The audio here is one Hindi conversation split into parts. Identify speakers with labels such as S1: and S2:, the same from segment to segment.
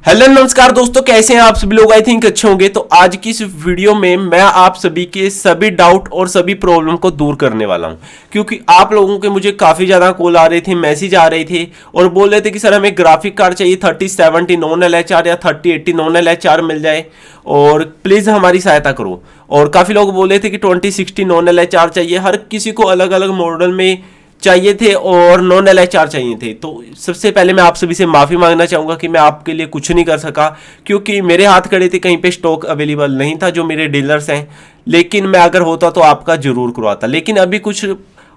S1: हेलो नमस्कार दोस्तों, कैसे हैं आप सभी लोग। आई थिंक अच्छे होंगे। तो आज की इस वीडियो में मैं आप सभी के सभी डाउट और सभी प्रॉब्लम को दूर करने वाला हूं, क्योंकि आप लोगों के मुझे काफ़ी ज़्यादा कॉल आ रहे थे, मैसेज आ रहे थे और बोल रहे थे कि सर हमें ग्राफिक कार्ड चाहिए 3070 नॉन LHR या 3080 नॉन LHR मिल जाए और प्लीज़ हमारी सहायता करो। और काफ़ी लोग बोल रहे थे कि 2060 नॉन LHR चाहिए। हर किसी को अलग अलग मॉडल में चाहिए थे और नॉन LHR चाहिए थे। तो सबसे पहले मैं आप सभी से माफ़ी मांगना चाहूँगा कि मैं आपके लिए कुछ नहीं कर सका, क्योंकि मेरे हाथ खड़े थे, कहीं पे स्टॉक अवेलेबल नहीं था जो मेरे डीलर्स हैं। लेकिन मैं अगर होता तो आपका जरूर करवाता, लेकिन अभी कुछ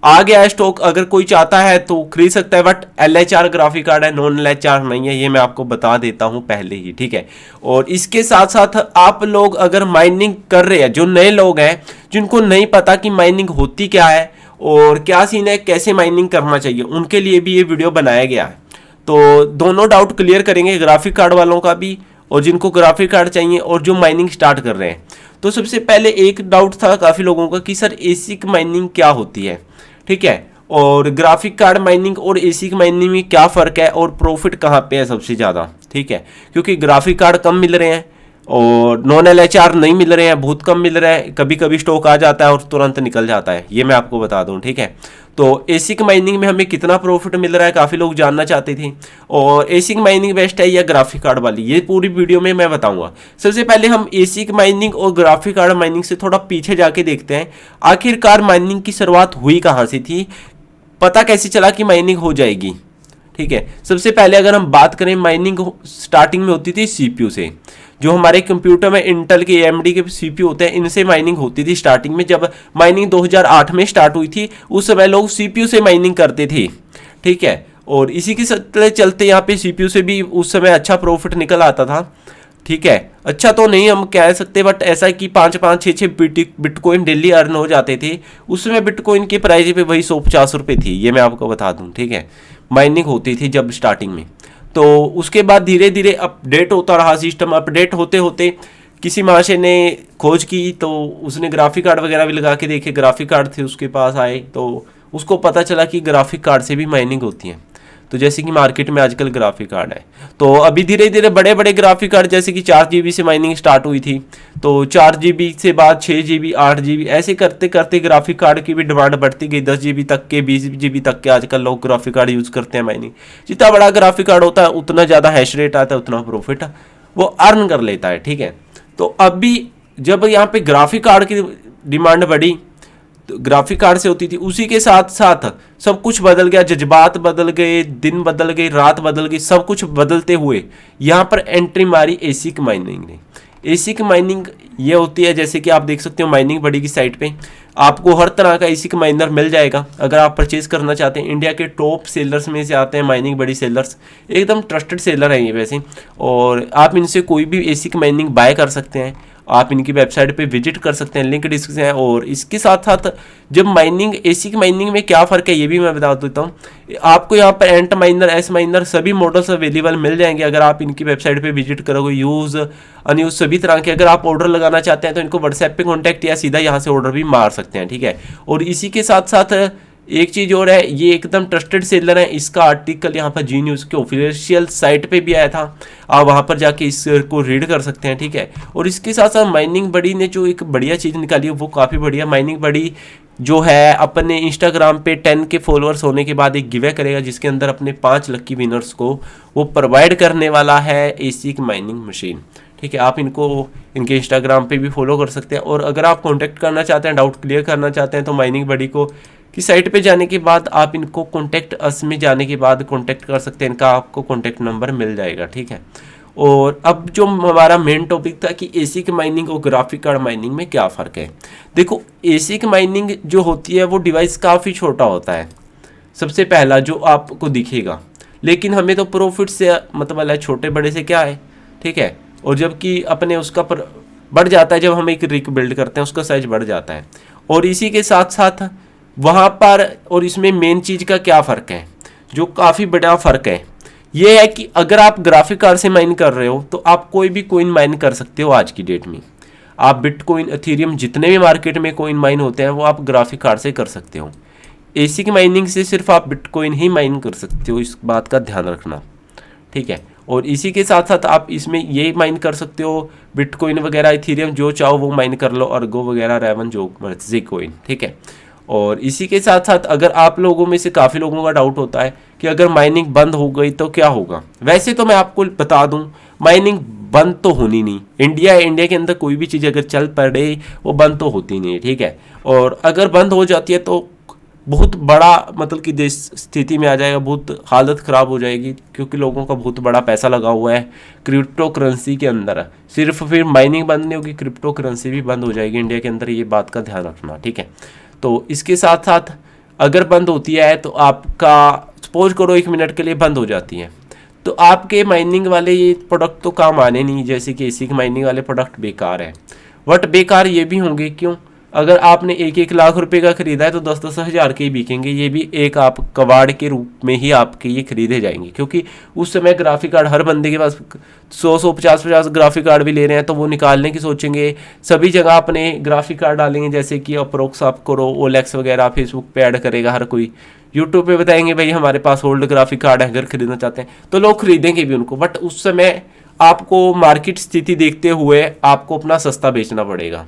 S1: आ गया है स्टॉक। अगर कोई चाहता है तो खरीद सकता है, बट LHR ग्राफिक कार्ड है, नॉन LHR नहीं है, ये मैं आपको बता देता हूँ पहले ही, ठीक है। और इसके साथ साथ आप लोग अगर माइनिंग कर रहे हैं, जो नए लोग हैं जिनको नहीं पता कि माइनिंग होती क्या है और क्या सीन है, कैसे माइनिंग करना चाहिए, उनके लिए भी ये वीडियो बनाया गया है। तो दोनों डाउट क्लियर करेंगे, ग्राफिक कार्ड वालों का भी और जिनको ग्राफिक कार्ड चाहिए और जो माइनिंग स्टार्ट कर रहे हैं। तो सबसे पहले एक डाउट था काफ़ी लोगों का कि सर एसिक माइनिंग क्या होती है, ठीक है, और ग्राफिक कार्ड माइनिंग और एसिक माइनिंग में क्या फ़र्क है और प्रॉफिट कहाँ पे है सबसे ज़्यादा, ठीक है। क्योंकि ग्राफिक कार्ड कम मिल रहे हैं और नॉन LHR नहीं मिल रहे हैं, बहुत कम मिल रहे हैं, कभी कभी स्टॉक आ जाता है और तुरंत निकल जाता है, ये मैं आपको बता दूं, ठीक है। तो एसिक माइनिंग में हमें कितना प्रॉफिट मिल रहा है काफ़ी लोग जानना चाहते थे, और एसिक माइनिंग बेस्ट है या ग्राफिक कार्ड वाली, ये पूरी वीडियो में मैं बताऊंगा। सबसे पहले हम एसिक माइनिंग और ग्राफिक कार्ड माइनिंग से थोड़ा पीछे जाके देखते हैं, आखिरकार माइनिंग की शुरुआत हुई कहाँ से थी, पता कैसे चला कि माइनिंग हो जाएगी, ठीक है। सबसे पहले अगर हम बात करें, माइनिंग स्टार्टिंग में होती थी CPU से। जो हमारे कंप्यूटर में इंटेल के AMD के CPU होते हैं, इनसे माइनिंग होती थी स्टार्टिंग में। जब माइनिंग 2008 में स्टार्ट हुई थी, उस समय लोग CPU से माइनिंग करते थे, ठीक है। और इसी के चलते यहाँ पे CPU से भी उस समय अच्छा प्रॉफिट निकल आता था, ठीक है। अच्छा तो नहीं हम कह सकते, बट ऐसा कि 5-5 6-6 बिटकॉइन डेली अर्न हो जाते थे। उस समय बिटकॉइन की प्राइस पे वही 150 रुपये थी, ये मैं आपको बता दूं, ठीक है। माइनिंग होती थी जब स्टार्टिंग में। तो उसके बाद धीरे धीरे अपडेट होता रहा सिस्टम। अपडेट होते होते किसी महाशय ने खोज की, तो उसने ग्राफिक कार्ड वगैरह भी लगा के देखे, ग्राफिक कार्ड थे उसके पास आए, तो उसको पता चला कि ग्राफिक कार्ड से भी माइनिंग होती है। तो जैसे कि मार्केट में आजकल ग्राफिक कार्ड है, तो अभी धीरे धीरे बड़े बड़े ग्राफिक कार्ड, जैसे कि 4 GB से माइनिंग स्टार्ट हुई थी, तो 4 GB से बाद 6 GB 8 GB, ऐसे करते करते ग्राफिक कार्ड की भी डिमांड बढ़ती गई। 10 GB तक के, 20 GB तक के आजकल लोग ग्राफिक कार्ड यूज़ करते हैं माइनिंग। जितना बड़ा ग्राफिक कार्ड होता है उतना ज़्यादा हैश रेट आता है, उतना प्रॉफिट वो अर्न कर लेता है, ठीक है। तो अभी जब यहाँ पे ग्राफिक कार्ड की डिमांड बढ़ी, तो ग्राफिक कार्ड से होती थी, उसी के साथ साथ सब कुछ बदल गया, जज्बात बदल गए, दिन बदल गए, रात बदल गई, सब कुछ बदलते हुए यहाँ पर एंट्री मारी एसिक माइनिंग ने। एसिक माइनिंग ये होती है, जैसे कि आप देख सकते हो माइनिंग बड़ी की साइट पे आपको हर तरह का एसिक माइनर मिल जाएगा। अगर आप परचेज करना चाहते हैं, इंडिया के टॉप सेलर्स में से आते हैं माइनिंग बड़ी सेलर्स, एकदम ट्रस्टेड सेलर हैं ये वैसे, और आप इनसे कोई भी एसिक माइनिंग बाय कर सकते हैं। आप इनकी वेबसाइट पे विजिट कर सकते हैं, लिंक डिस्क्रिप्शन है। और इसके साथ साथ जब माइनिंग, एसिक माइनिंग में क्या फ़र्क है ये भी मैं बता देता हूँ। आपको यहाँ पर एंट माइनर, एस माइनर सभी मॉडल्स अवेलेबल मिल जाएंगे अगर आप इनकी वेबसाइट पे विजिट करोगे। यूज़ अनयूज सभी तरह के, अगर आप ऑर्डर लगाना चाहते हैं तो इनको व्हाट्सएप पे कॉन्टैक्ट या सीधा यहाँ से ऑर्डर भी मार सकते हैं, ठीक है। और इसी के साथ साथ एक चीज़ और है, ये एकदम ट्रस्टेड सेलर है। इसका आर्टिकल यहाँ पर जी न्यूज़ के ऑफिशियल साइट पे भी आया था, आप वहाँ पर जाके इसको रीड कर सकते हैं, ठीक है। और इसके साथ साथ माइनिंग बड़ी ने जो एक बढ़िया चीज़ निकाली है वो काफ़ी बढ़िया। माइनिंग बड़ी जो है अपने इंस्टाग्राम पे 10 के फॉलोअर्स होने के बाद एक गिवे करेगा, जिसके अंदर अपने 5 लकी विनर्स को वो प्रोवाइड करने वाला है एसिक माइनिंग मशीन, ठीक है। आप इनको इनके इंस्टाग्राम पे भी फॉलो कर सकते हैं। और अगर आप कांटेक्ट करना चाहते हैं, डाउट क्लियर करना चाहते हैं, तो माइनिंग बड़ी को की साइट पे जाने के बाद आप इनको कॉन्टैक्ट अस में जाने के बाद कॉन्टैक्ट कर सकते हैं, इनका आपको कॉन्टैक्ट नंबर मिल जाएगा, ठीक है। और अब जो हमारा मेन टॉपिक था कि एसिक माइनिंग और ग्राफिक कार्ड माइनिंग में क्या फ़र्क है। देखो, एसिक माइनिंग जो होती है वो डिवाइस काफ़ी छोटा होता है, सबसे पहला जो आपको दिखेगा, लेकिन हमें तो प्रॉफिट से मतलब है, छोटे बड़े से क्या है, ठीक है। और जबकि अपने उसका बढ़ जाता है, जब हम एक रिक बिल्ड करते हैं उसका साइज बढ़ जाता है। और इसी के साथ साथ वहाँ पर और इसमें मेन चीज़ का क्या फ़र्क है, जो काफ़ी बड़ा फ़र्क है, ये है कि अगर आप ग्राफिक कार्ड से माइन कर रहे हो तो आप कोई भी कोइन माइन कर सकते हो। आज की डेट में आप बिटकॉइन, एथेरियम, जितने भी मार्केट में कोइन माइन होते हैं वो आप ग्राफिक कार्ड से कर सकते हो। एसिक माइनिंग से सिर्फ आप बिटकॉइन ही माइन कर सकते हो, इस बात का ध्यान रखना, ठीक है। और इसी के साथ साथ आप इसमें ये माइन कर सकते हो, बिटकॉइन वगैरह, इथेरियम जो चाहो वो माइन कर लो, अर्गो वगैरह, रेवन, जो मर्जी कॉइन, ठीक है। और इसी के साथ साथ अगर आप लोगों में से काफ़ी लोगों का डाउट होता है कि अगर माइनिंग बंद हो गई तो क्या होगा, वैसे तो मैं आपको बता दूं माइनिंग बंद तो होनी नहीं। इंडिया के अंदर कोई भी चीज़ अगर चल पड़े वो बंद तो होती नहीं है, ठीक है। और अगर बंद हो जाती है तो बहुत बड़ा मतलब कि देश स्थिति में आ जाएगा, बहुत हालत ख़राब हो जाएगी, क्योंकि लोगों का बहुत बड़ा पैसा लगा हुआ है क्रिप्टो करेंसी के अंदर। सिर्फ फिर माइनिंग बंद नहीं होगी, क्रिप्टो करेंसी भी बंद हो जाएगी इंडिया के अंदर, ये बात का ध्यान रखना, ठीक है। तो इसके साथ साथ अगर बंद होती है तो आपका सपोज करो 1 मिनट के लिए बंद हो जाती है, तो आपके माइनिंग वाले ये प्रोडक्ट तो काम आने नहीं, जैसे कि एसिक माइनिंग वाले प्रोडक्ट बेकार है। बट बेकार ये भी होंगे, क्यों? अगर आपने 1-1 लाख रुपए का खरीदा है तो 10-10 हज़ार के ही बिकेंगे, ये भी एक आप कबाड़ के रूप में ही आपके ये खरीदे जाएंगे, क्योंकि उस समय ग्राफिक कार्ड हर बंदे के पास 100-100 50-50 ग्राफिक कार्ड भी ले रहे हैं, तो वो निकालने की सोचेंगे, सभी जगह अपने ग्राफिक कार्ड डालेंगे, जैसे कि अप्रोक्स आप करो ओलेक्स वगैरह, फेसबुक पे ऐड करेगा हर कोई, यूट्यूब पे बताएंगे भाई हमारे पास ओल्ड ग्राफिक कार्ड है, अगर खरीदना चाहते हैं तो लोग खरीदेंगे भी उनको। बट उस समय आपको मार्केट स्थिति देखते हुए आपको अपना सस्ता बेचना पड़ेगा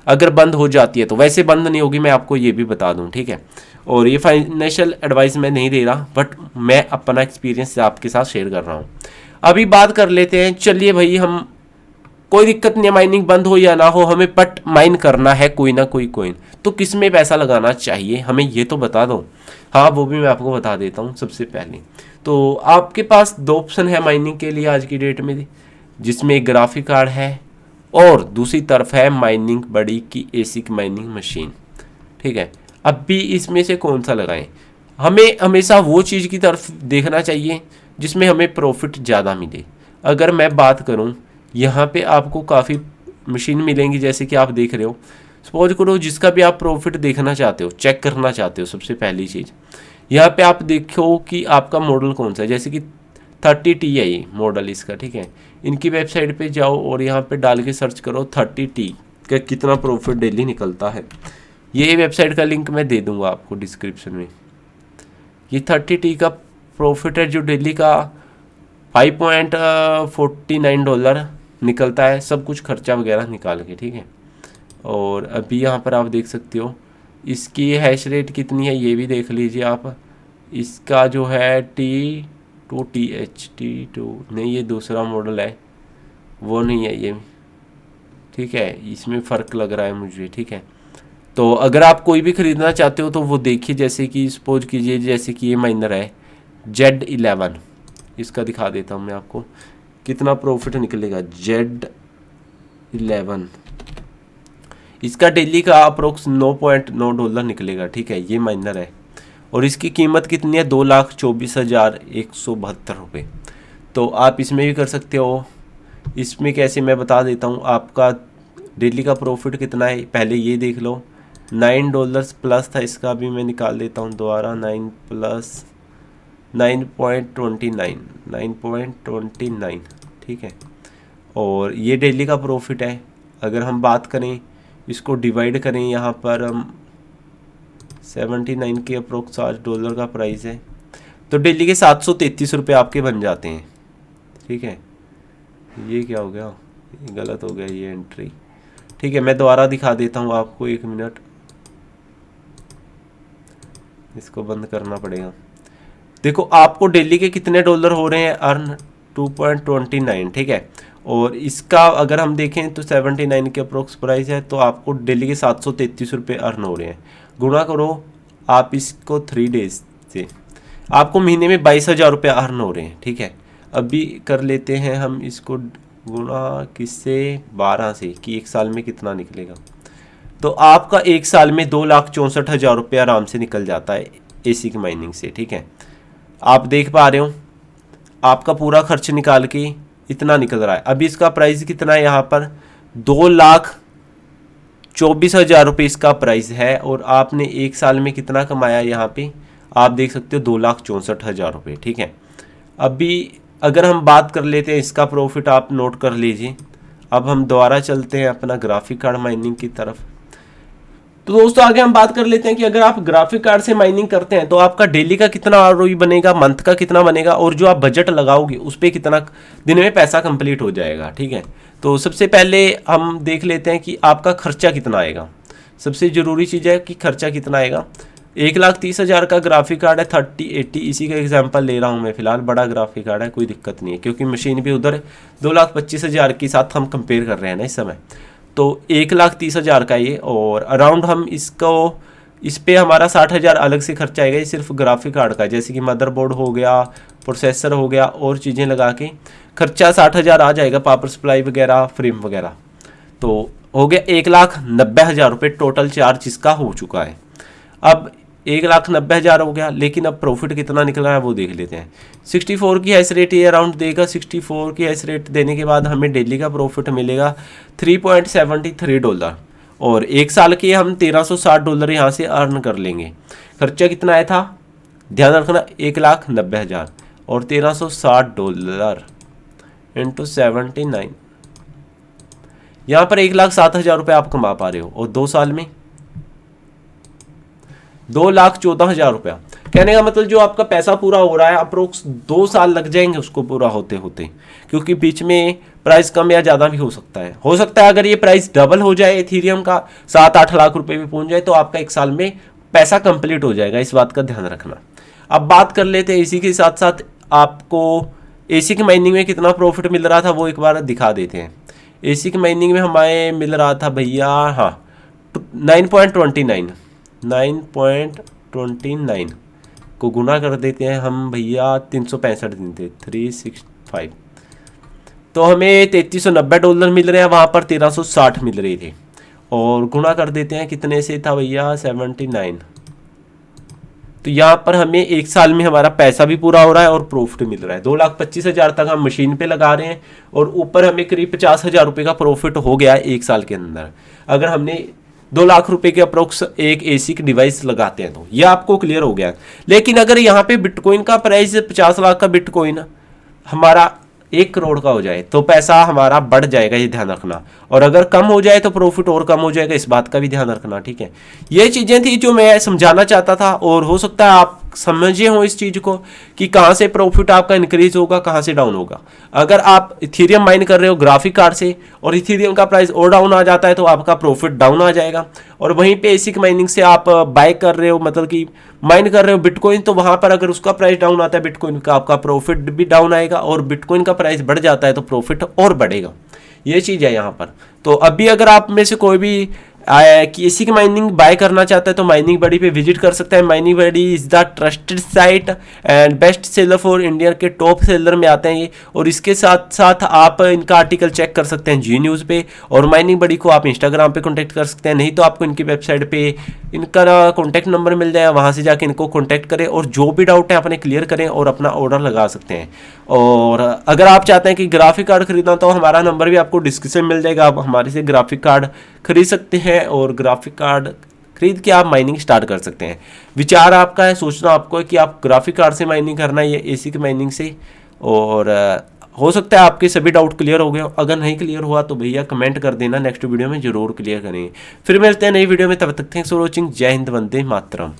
S1: अगर बंद हो जाती है तो। वैसे बंद नहीं होगी, मैं आपको ये भी बता दूं, ठीक है। और ये फाइनेंशियल एडवाइस मैं नहीं दे रहा, बट मैं अपना एक्सपीरियंस आपके साथ शेयर कर रहा हूँ। अभी बात कर लेते हैं, चलिए भाई, हम कोई दिक्कत नहीं है माइनिंग बंद हो या ना हो, हमें बट माइन करना है कोई ना कोई कॉइन, तो किस में पैसा लगाना चाहिए हमें ये तो बता दो। हाँ, वो भी मैं आपको बता देता हूँ। सबसे पहले तो आपके पास 2 ऑप्शन है माइनिंग के लिए आज की डेट में, जिसमें एक ग्राफिक कार्ड है और दूसरी तरफ है माइनिंग बड़ी की एसिक माइनिंग मशीन, ठीक है। अब भी इसमें से कौन सा लगाएं? हमें हमेशा वो चीज़ की तरफ देखना चाहिए जिसमें हमें प्रॉफिट ज़्यादा मिले। अगर मैं बात करूं, यहाँ पे आपको काफ़ी मशीन मिलेंगी, जैसे कि आप देख रहे हो। सपोज करो जिसका भी आप प्रॉफिट देखना चाहते हो, चेक करना चाहते हो, सबसे पहली चीज़ यहाँ पे आप देखो कि आपका मॉडल कौन सा है, जैसे कि 30 Ti है ये मॉडल इसका, ठीक है। इनकी वेबसाइट पे जाओ और यहाँ पे डाल के सर्च करो 30T का कितना प्रॉफिट डेली निकलता है। ये वेबसाइट का लिंक मैं दे दूंगा आपको डिस्क्रिप्शन में। ये 30T का प्रॉफिट है जो डेली का $5.49 निकलता है, सब कुछ खर्चा वगैरह निकाल के, ठीक है। और अभी यहाँ पर आप देख सकते हो इसकी हैश रेट कितनी है, ये भी देख लीजिए आप। इसका जो है T2 नहीं, ये दूसरा मॉडल है, वो नहीं है ये, ठीक है। इसमें फ़र्क लग रहा है मुझे, ठीक है। तो अगर आप कोई भी ख़रीदना चाहते हो तो वो देखिए, जैसे कि सपोज कीजिए जैसे कि ये माइनर है Z11, इसका दिखा देता हूँ मैं आपको कितना प्रॉफिट निकलेगा। Z11 इसका डेली का अप्रोक्स $9.9 निकलेगा, ठीक है। ये माइनर है और इसकी कीमत कितनी है, 2,24,172 रुपये। तो आप इसमें भी कर सकते हो। इसमें कैसे मैं बता देता हूँ, आपका डेली का प्रॉफिट कितना है पहले ये देख लो। $9 प्लस था, इसका भी मैं निकाल देता हूँ दोबारा। 9 प्लस 9.29, ठीक है। और ये डेली का प्रॉफिट है। अगर हम बात करें, इसको डिवाइड करें, यहाँ पर हम 79 के अप्रोक्स आज डॉलर का प्राइस है, तो डेली के 733 रुपये आपके बन जाते हैं, ठीक है। ये क्या हो गया, ये गलत हो गया ये एंट्री, ठीक है। मैं दोबारा दिखा देता हूँ आपको, 1 मिनट, इसको बंद करना पड़ेगा। देखो आपको डेली के कितने डॉलर हो रहे हैं अर्न, 2.29, ठीक है। और इसका अगर हम देखें तो 79 के अप्रोक्स प्राइस है, तो आपको डेली के 733 रुपये अर्न हो रहे हैं। गुणा करो आप इसको 3 डेज से, आपको महीने में 22,000 रुपये अर्न हो रहे हैं, ठीक है। अभी कर लेते हैं हम इसको गुणा किससे, 12 से, कि 1 साल में कितना निकलेगा। तो आपका 1 साल में 2,64,000 रुपये आराम से निकल जाता है एसिक माइनिंग से, ठीक है। आप देख पा रहे हो आपका पूरा खर्च निकाल के इतना निकल रहा है। अभी इसका प्राइस कितना है, यहाँ पर 2,24,000 रुपये इसका प्राइस है, और आपने 1 साल में कितना कमाया यहाँ पे आप देख सकते हो, 2,64,000 रुपये, ठीक है। अभी अगर हम बात कर लेते हैं इसका प्रॉफिट, आप नोट कर लीजिए। अब हम दोबारा चलते हैं अपना ग्राफिक कार्ड माइनिंग की तरफ। तो दोस्तों आगे हम बात कर लेते हैं कि अगर आप ग्राफिक कार्ड से माइनिंग करते हैं तो आपका डेली का कितना आरओई बनेगा, मंथ का कितना बनेगा, और जो आप बजट लगाओगे उस पर कितना दिन में पैसा कंप्लीट हो जाएगा। ठीक है, तो सबसे पहले हम देख लेते हैं कि आपका खर्चा कितना आएगा। सबसे ज़रूरी चीज़ है कि खर्चा कितना आएगा। 1,30,000 का ग्राफिक कार्ड है, 3080 इसी का एग्जांपल ले रहा हूँ मैं फिलहाल। बड़ा ग्राफिक कार्ड है, कोई दिक्कत नहीं है, क्योंकि मशीन भी उधर 2,25,000 के साथ हम कंपेयर कर रहे हैं ना इस समय। तो 1,30,000 का ये, और अराउंड हम इसको इस पे हमारा 60,000 अलग से खर्चा आएगा। ये सिर्फ ग्राफिक कार्ड का, जैसे कि मदरबोर्ड हो गया, प्रोसेसर हो गया, और चीज़ें लगा के खर्चा 60,000 आ जाएगा, पावर सप्लाई वगैरह, फ्रेम वगैरह। तो हो गया 1,90,000 रुपये टोटल चार्ज इसका हो चुका है। अब 1,90,000 हो गया, लेकिन अब प्रॉफिट कितना निकल रहा है वो देख लेते हैं। 64 की हैश रेट ये अराउंड देगा। 64 की हैश रेट देने के बाद हमें डेली का प्रॉफिट मिलेगा $3.73, और एक साल के हम $1,360 यहाँ से अर्न कर लेंगे। खर्चा कितना आया था, ध्यान रखना, 1,90,000 और $1,360 इंटू 79, यहाँ पर 1,07,000 रुपये आप कमा पा रहे हो, और 2 साल में 2,14,000 रुपया। कहने का मतलब जो आपका पैसा पूरा हो रहा है अप्रोक्स 2 साल लग जाएंगे उसको पूरा होते होते, क्योंकि बीच में प्राइस कम या ज़्यादा भी हो सकता है। हो सकता है अगर ये प्राइस डबल हो जाए इथेरियम का, 7-8 लाख रुपए भी पहुंच जाए, तो आपका 1 साल में पैसा कंप्लीट हो जाएगा। इस बात का ध्यान रखना। अब बात कर लेते हैं इसी के साथ साथ आपको एसी की माइनिंग में कितना प्रॉफिट मिल रहा था वो एक बार दिखा देते हैं। एसी की माइनिंग में हमें मिल रहा था भैया, हाँ, 9.29 को गुना कर देते हैं हम भैया, 365 दिन थे, 365, तो हमें $3,390 मिल रहे हैं, वहाँ पर 1,360 मिल रहे थे, और गुना कर देते हैं कितने से था भैया, 79। तो यहाँ पर हमें 1 साल में हमारा पैसा भी पूरा हो रहा है और प्रॉफिट मिल रहा है। 2,25,000 तक हम मशीन पे लगा रहे हैं, और ऊपर हमें करीब 50,000 रुपये का प्रॉफिट हो गया है 1 साल के अंदर। अगर हमने 2 लाख रुपए के अप्रोक्स एक एसी की डिवाइस लगाते हैं तो ये आपको क्लियर हो गया। लेकिन अगर यहाँ पे बिटकॉइन का प्राइस 50 लाख का बिटकॉइन हमारा 1 करोड़ का हो जाए तो पैसा हमारा बढ़ जाएगा, ये ध्यान रखना। और अगर कम हो जाए तो प्रॉफिट और कम हो जाएगा, इस बात का भी ध्यान रखना। ठीक है, ये चीज़ें थी जो मैं समझाना चाहता था, और हो सकता है आप समझे हो इस चीज़ को कि कहाँ से प्रॉफिट आपका इंक्रीज होगा, कहाँ से डाउन होगा। अगर आप इथेरियम माइन कर रहे हो ग्राफिक कार्ड से और इथेरियम का प्राइस और डाउन आ जाता है तो आपका प्रॉफिट डाउन आ जाएगा। और वहीं पे एसिक माइनिंग से आप बाय कर रहे हो, मतलब कि माइन कर रहे हो बिटकॉइन, तो वहाँ पर अगर उसका प्राइस डाउन आता है बिटकॉइन का, आपका प्रॉफिट भी डाउन आएगा, और बिटकॉइन का प्राइस बढ़ जाता है तो प्रॉफिट और बढ़ेगा। ये चीज़ है यहाँ पर। तो अभी अगर आप में से कोई भी कि इसी की माइनिंग बाय करना चाहता है तो माइनिंग बडी पे विजिट कर सकता है। Mining body is the trusted site and best seller for India के टॉप सेलर में आते हैं ये। और इसके साथ साथ आप इनका आर्टिकल चेक कर सकते हैं जी न्यूज़ पे, और माइनिंग बडी को आप इंस्टाग्राम पे कॉन्टैक्ट कर सकते हैं, नहीं तो आपको इनकी वेबसाइट पे इनका कॉन्टैक्ट नंबर मिल जाएगा, वहाँ से जाके इनको कॉन्टैक्ट करें और जो भी डाउट है अपने क्लियर करें और अपना ऑर्डर लगा सकते हैं। और अगर आप चाहते हैं कि ग्राफिक कार्ड खरीदना तो हमारा नंबर भी आपको डिस्क्रिप्शन मिल जाएगा, आप हमारे से ग्राफिक कार्ड खरीद सकते हैं और ग्राफिक कार्ड खरीद के आप माइनिंग स्टार्ट कर सकते हैं। विचार आपका है, सोचना आपको है कि आप ग्राफिक कार्ड से माइनिंग करना है या एसी की माइनिंग से। और हो सकता है आपके सभी डाउट क्लियर हो गए। अगर नहीं क्लियर हुआ तो भैया कमेंट कर देना, नेक्स्ट वीडियो में जरूर क्लियर करेंगे। फिर मिलते हैं नई वीडियो में, तब तक थैंक्स फॉर वॉचिंग। जय हिंद, वंदे मातरम।